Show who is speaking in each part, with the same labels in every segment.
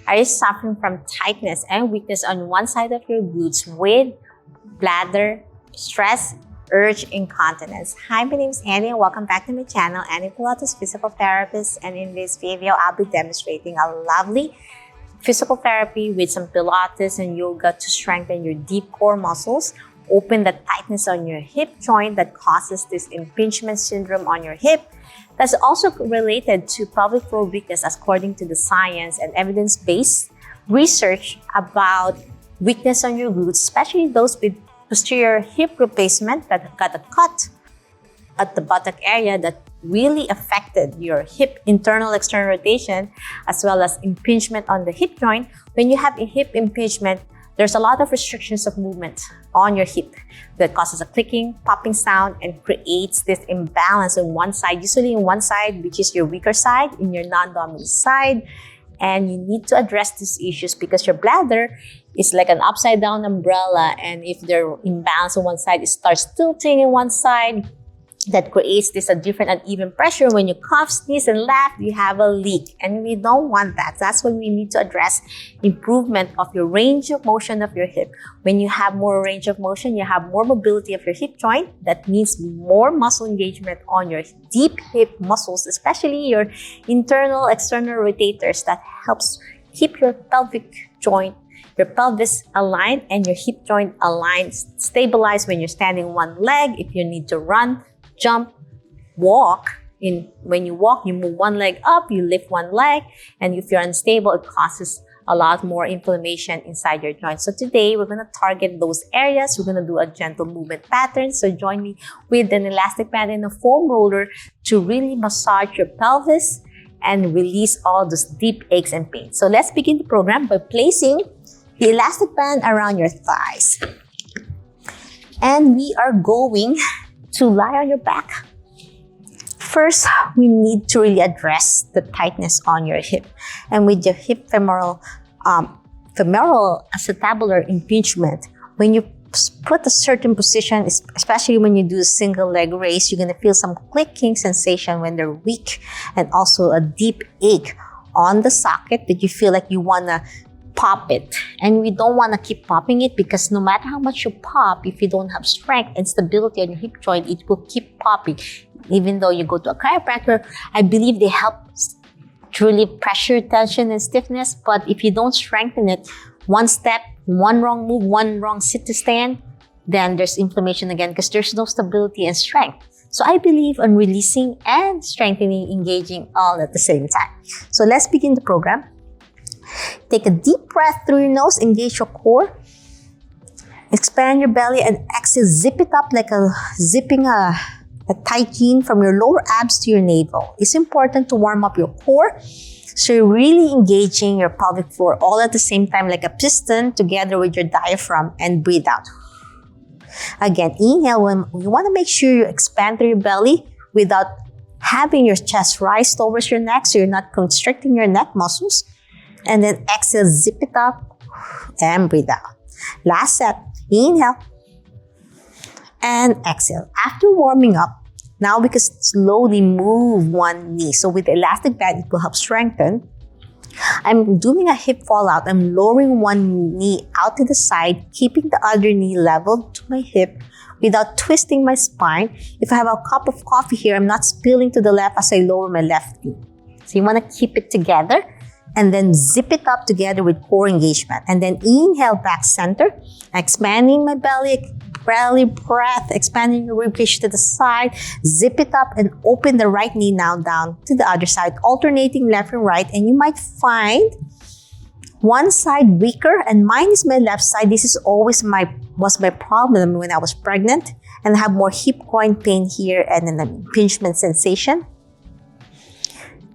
Speaker 1: Are you suffering from tightness and weakness on one side of your glutes with bladder, stress, urge incontinence? Hi, my name is Annie and welcome back to my channel, Annie Pilates Physical Therapist. And in this video, I'll be demonstrating a lovely physical therapy with some Pilates and yoga to strengthen your deep core muscles, open the tightness on your hip joint that causes this impingement syndrome on your hip. That's also related to pelvic floor weakness according to the science and evidence-based research about weakness on your glutes, especially those with posterior hip replacement that got a cut at the buttock area that really affected your hip internal external rotation, as well as impingement on the hip joint. When you have a hip impingement, there's a lot of restrictions of movement on your hip that causes a clicking, popping sound and creates this imbalance on one side, usually in one side, which is your weaker side, in your non-dominant side. And you need to address these issues because your bladder is like an upside down umbrella. And if there's imbalance on one side, it starts tilting in one side. That creates this a different uneven pressure. When you cough, sneeze, and laugh, you have a leak. And we don't want that. That's when we need to address improvement of your range of motion of your hip. When you have more range of motion, you have more mobility of your hip joint. That means more muscle engagement on your deep hip muscles, especially your internal, external rotators that helps keep your pelvic joint, your pelvis aligned and your hip joint aligned, stabilized when you're standing one leg. If you need to run, jump, walk. When you walk, you move one leg up, you lift one leg, and if you're unstable, it causes a lot more inflammation inside your joints. So today, we're going to target those areas. We're going to do a gentle movement pattern. So join me with an elastic band and a foam roller to really massage your pelvis and release all those deep aches and pains. So let's begin the program by placing the elastic band around your thighs. And we are going to lie on your back. First, we need to really address the tightness on your hip. And with your hip femoral acetabular impingement, when you put a certain position, especially when you do a single leg raise, you're going to feel some clicking sensation when they're weak, and also a deep ache on the socket that you feel like you want to pop it. And we don't want to keep popping it because no matter how much you pop, if you don't have strength and stability on your hip joint, it will keep popping. Even though you go to a chiropractor, I believe they help truly pressure, tension, and stiffness. But if you don't strengthen it, one step, one wrong move, one wrong sit to stand, then there's inflammation again because there's no stability and strength. So I believe on releasing and strengthening, engaging all at the same time. So let's begin the program. Take a deep breath through your nose, engage your core. Expand your belly and exhale, zip it up like zipping a tight jean from your lower abs to your navel. It's important to warm up your core so you're really engaging your pelvic floor all at the same time like a piston together with your diaphragm, and breathe out. Again, inhale when you want to make sure you expand through your belly without having your chest rise towards your neck so you're not constricting your neck muscles. And then exhale, zip it up and breathe out. Last set, inhale and exhale. After warming up, now we can slowly move one knee. So with the elastic band, it will help strengthen. I'm doing a hip fallout. I'm lowering one knee out to the side, keeping the other knee level to my hip without twisting my spine. If I have a cup of coffee here, I'm not spilling to the left as I lower my left knee. So you want to keep it together. And then zip it up together with core engagement. And then inhale back center, expanding my belly breath, expanding your ribcage to the side, zip it up and open the right knee now down to the other side, alternating left and right. And you might find one side weaker, and mine is my left side. This is always was my problem when I was pregnant, and I have more hip groin pain here and an impingement sensation.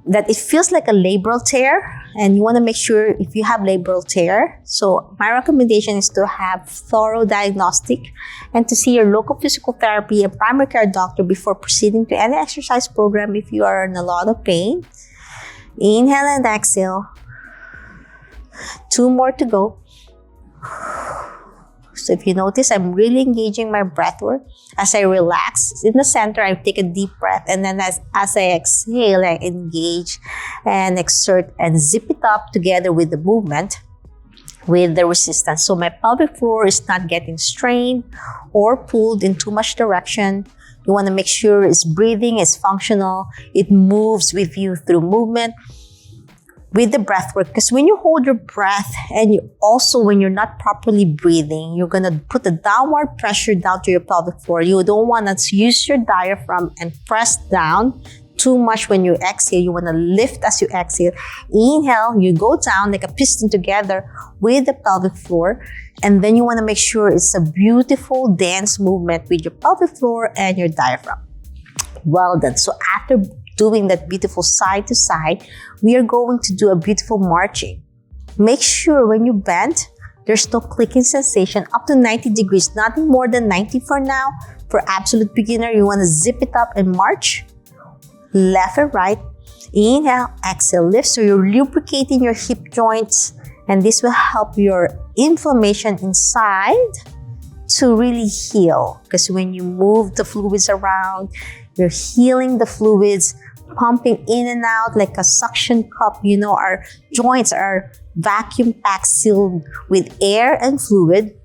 Speaker 1: That it feels like a labral tear, and you want to make sure if you have labral tear. So my recommendation is to have thorough diagnostic and to see your local physical therapy and primary care doctor before proceeding to any exercise program if you are in a lot of pain. Inhale and exhale. 2 more to go. So if you notice, I'm really engaging my breath work. As I relax in the center, I take a deep breath. And then as I exhale, I engage and exert and zip it up together with the movement, with the resistance. So my pelvic floor is not getting strained or pulled in too much direction. You want to make sure it's breathing, it's functional, it moves with you through movement, with the breath work. Because when you hold your breath and you also, when you're not properly breathing, you're going to put the downward pressure down to your pelvic floor. You don't want to use your diaphragm and press down too much when you exhale. You want to lift as you exhale. Inhale, you go down like a piston together with the pelvic floor. And then you want to make sure it's a beautiful dance movement with your pelvic floor and your diaphragm. Well done. So after doing that beautiful side to side, we are going to do a beautiful marching. Make sure when you bend, there's no clicking sensation up to 90 degrees, nothing more than 90 for now. For absolute beginner, you want to zip it up and march left and right. Inhale, exhale, lift. So you're lubricating your hip joints, and this will help your inflammation inside to really heal. Because when you move the fluids around, you're healing the fluids, pumping in and out like a suction cup. You know, our joints are vacuum packed, sealed with air and fluid.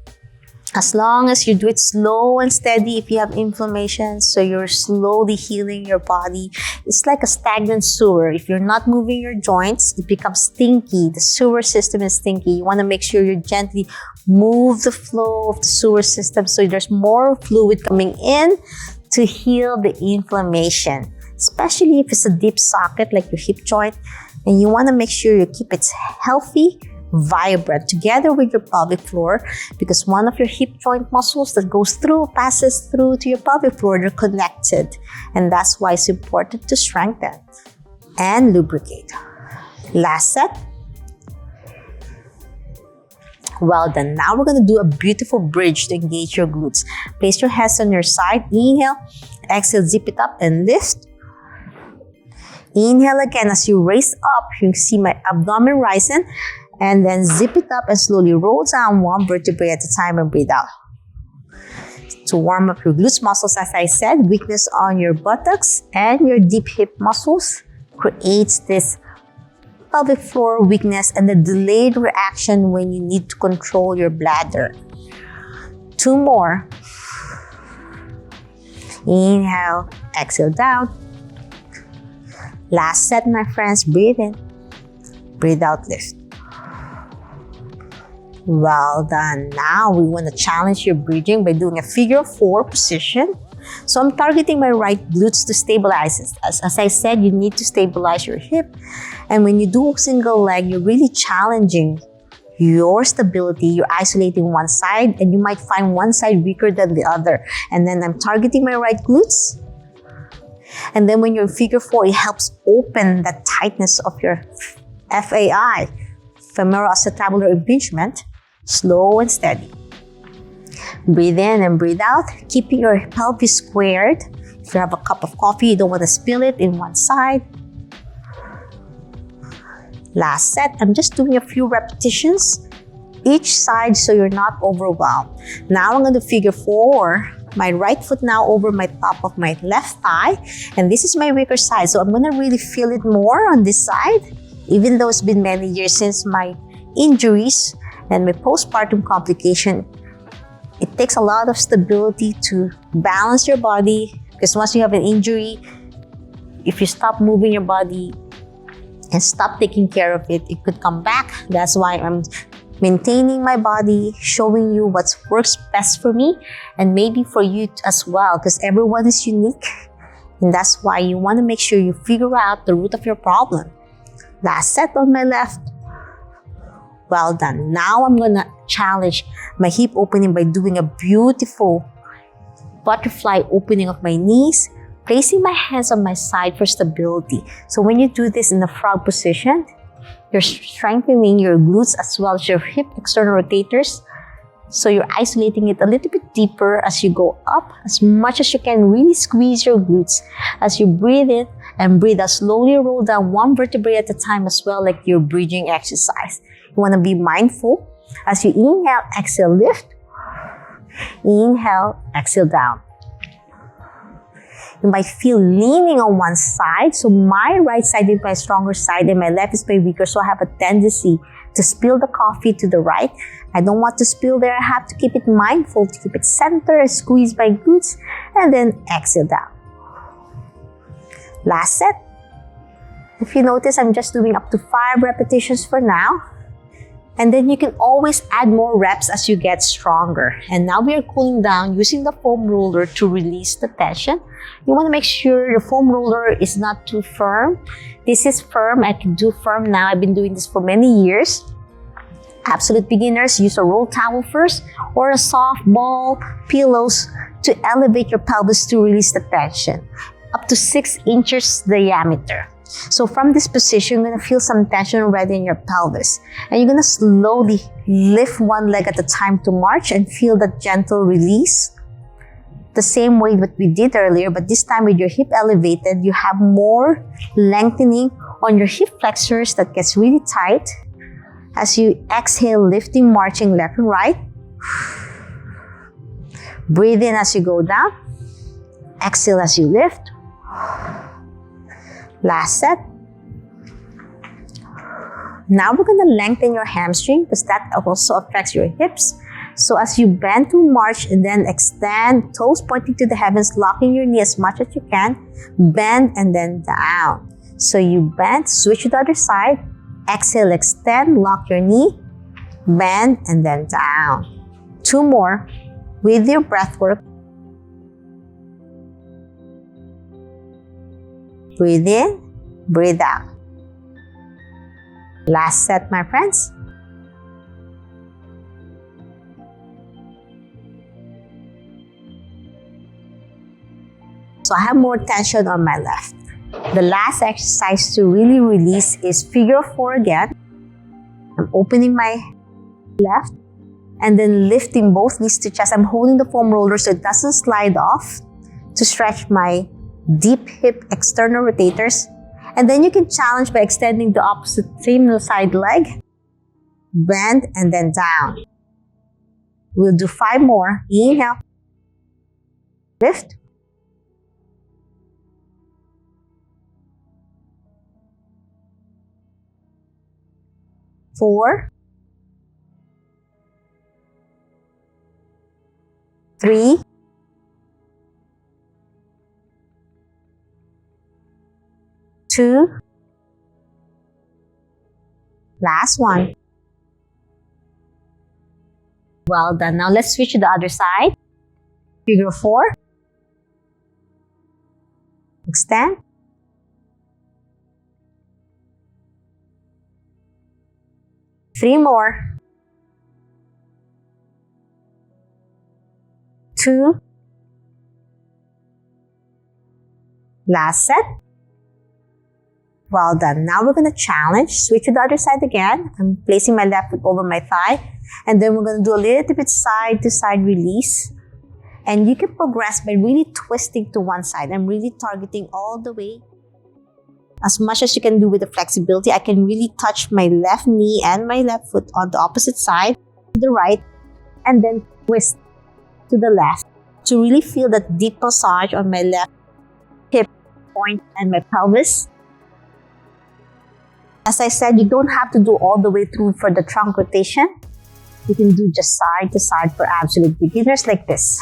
Speaker 1: As long as you do it slow and steady, if you have inflammation, so you're slowly healing your body. It's like a stagnant sewer. If you're not moving your joints, it becomes stinky. The sewer system is stinky. You want to make sure you gently move the flow of the sewer system so there's more fluid coming in to heal the inflammation, especially if it's a deep socket like your hip joint. And you want to make sure you keep it healthy, vibrant together with your pelvic floor, because one of your hip joint muscles that passes through to your pelvic floor, they're connected. And that's why it's important to strengthen and lubricate. Last set. Well done. Now we're going to do a beautiful bridge to engage your glutes. Place your hands on your side. Inhale, exhale, zip it up and lift. Inhale again. As you raise up, you see my abdomen rising. And then zip it up and slowly roll down one vertebrae at a time and breathe out. To warm up your glutes muscles, as I said, weakness on your buttocks and your deep hip muscles creates this pelvic floor weakness and the delayed reaction when you need to control your bladder. 2 more. Inhale, exhale down. Last set, my friends. Breathe in, breathe out, lift. Well done. Now we want to challenge your breathing by doing a figure 4 position. So I'm targeting my right glutes to stabilize it. As I said, you need to stabilize your hip. And when you do single leg, you're really challenging your stability. You're isolating one side, and you might find one side weaker than the other. And then I'm targeting my right glutes. And then when you're in figure 4, it helps open the tightness of your FAI, femoral acetabular impingement. Slow and steady. Breathe in and breathe out, keeping your pelvis squared. If you have a cup of coffee, you don't want to spill it in one side. Last set, I'm just doing a few repetitions each side so you're not overwhelmed. Now I'm going to figure 4. My right foot now over my top of my left thigh. And this is my weaker side, so I'm going to really feel it more on this side. Even though it's been many years since my injuries and my postpartum complication, it takes a lot of stability to balance your body, because once you have an injury, if you stop moving your body and stop taking care of it, it could come back. That's why I'm maintaining my body, showing you what works best for me and maybe for you as well, because everyone is unique. And that's why you want to make sure you figure out the root of your problem. Last set on my left. Well done. Now I'm going to challenge my hip opening by doing a beautiful butterfly opening of my knees, placing my hands on my side for stability. So when you do this in the frog position, you're strengthening your glutes as well as your hip external rotators. So you're isolating it a little bit deeper as you go up, as much as you can. Really squeeze your glutes as you breathe in and breathe out. Slowly roll down one vertebrae at a time as well, like your breathing exercise. You want to be mindful as you inhale, exhale, lift. Inhale, exhale down. You might feel leaning on one side. So my right side is my stronger side and my left is my weaker. So I have a tendency to spill the coffee to the right. I don't want to spill there. I have to keep it mindful to keep it centered, squeeze my glutes, and then exhale down. Last set. If you notice, I'm just doing up to 5 repetitions for now. And then you can always add more reps as you get stronger. And now we are cooling down using the foam roller to release the tension. You want to make sure the foam roller is not too firm. This is firm. I can do firm now. I've been doing this for many years. Absolute beginners, use a roll towel first or a soft ball, pillows to elevate your pelvis to release the tension. Up to 6 inches diameter. So from this position, you're going to feel some tension already in your pelvis. And you're going to slowly lift one leg at a time to march and feel that gentle release. The same way that we did earlier, but this time with your hip elevated, you have more lengthening on your hip flexors that gets really tight. As you exhale, lifting, marching left and right. Breathe in as you go down. Exhale as you lift. Last set. Now we're going to lengthen your hamstring because that also affects your hips. So as you bend to march and then extend, toes pointing to the heavens, locking your knee as much as you can, bend and then down. So you bend, switch to the other side, exhale, extend, lock your knee, bend and then down. 2 more with your breath work. Breathe in, breathe out. Last set, my friends. So I have more tension on my left. The last exercise to really release is figure 4 again. I'm opening my left and then lifting both knees to chest. I'm holding the foam roller so it doesn't slide off to stretch my deep hip external rotators. And then you can challenge by extending the opposite same side leg. Bend and then down. We'll do 5 more. Inhale. Lift. Four. 3. 2. Last one. Well done. Now let's switch to the other side. Figure 4. Extend. Three more. 2. Last set. Well done. Now we're going to challenge. Switch to the other side again. I'm placing my left foot over my thigh. And then we're going to do a little bit side to side release. And you can progress by really twisting to one side. I'm really targeting all the way. As much as you can do with the flexibility, I can really touch my left knee and my left foot on the opposite side to the right. And then twist to the left to really feel that deep massage on my left hip point and my pelvis. As I said, you don't have to do all the way through for the trunk rotation. You can do just side to side for absolute beginners like this.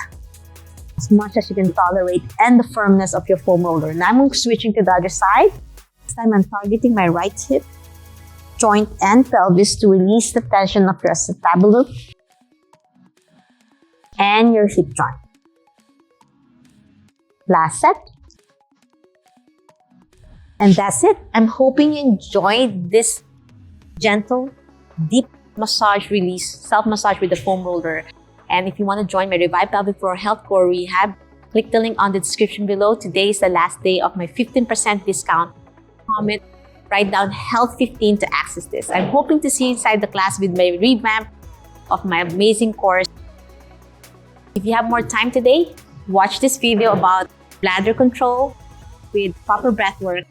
Speaker 1: As much as you can tolerate and the firmness of your foam roller. Now I'm switching to the other side. This time I'm targeting my right hip, joint and pelvis to release the tension of your acetabulum and your hip joint. Last set. And that's it. I'm hoping you enjoyed this gentle, deep massage release, self-massage with the foam roller. And if you want to join my Revive Pelvic Floor Health Core Rehab, click the link on the description below. Today is the last day of my 15% discount. Comment, write down Health 15 to access this. I'm hoping to see you inside the class with my revamp of my amazing course. If you have more time today, watch this video about bladder control with proper breath work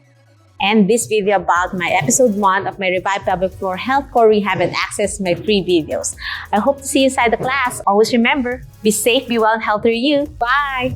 Speaker 1: end this video about my episode 1 of my Revive Pelvic Floor Health Core Rehab and access my free videos. I hope to see you inside the class. Always remember, be safe, be well, and healthy you. Bye!